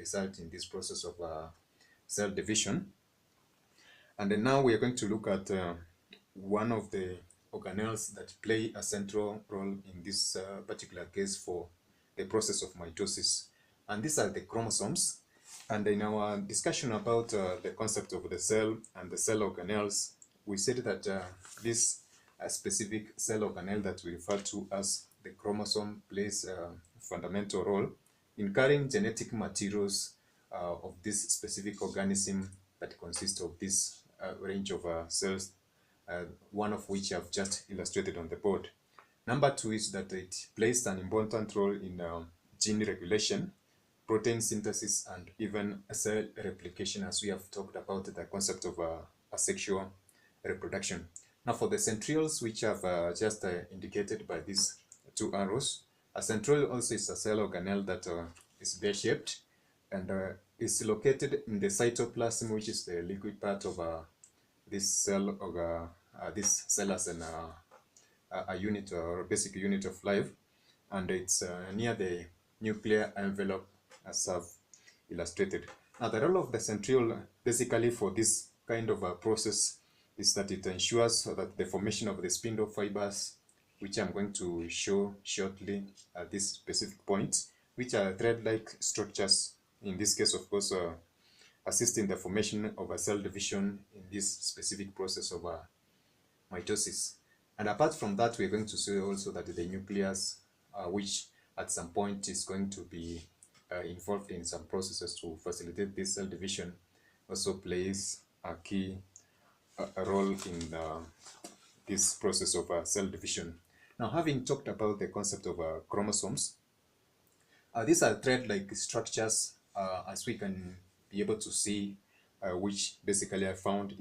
result in this process of cell division. And then now we are going to look at one of the organelles that play a central role in this particular case for the process of mitosis. And these are the chromosomes. And in our discussion about the concept of the cell and the cell organelles, we said that this specific cell organelle that we refer to as the chromosome plays a fundamental role in carrying genetic materials of this specific organism that consists of this range of cells, one of which I've just illustrated on the board. Number two is that it plays an important role in gene regulation, protein synthesis, and even cell replication, as we have talked about the concept of asexual reproduction. Now for the centrioles, which I've just indicated by these two arrows, a centriole also is a cell organelle that is bear-shaped and is located in the cytoplasm, which is the liquid part of this cell, or this cell as a unit or a basic unit of life, and it's near the nuclear envelope as I've illustrated. Now the role of the centriole basically for this kind of a process is that it ensures that the formation of the spindle fibers, which I'm going to show shortly at this specific point, which are thread-like structures, in this case of course assist in the formation of a cell division in this specific process of mitosis. And apart from that, we're going to see also that the nucleus, which at some point is going to be involved in some processes to facilitate this cell division, also plays a key role in this process of cell division. Now, having talked about the concept of chromosomes, these are thread-like structures, as we can be able to see, which basically are found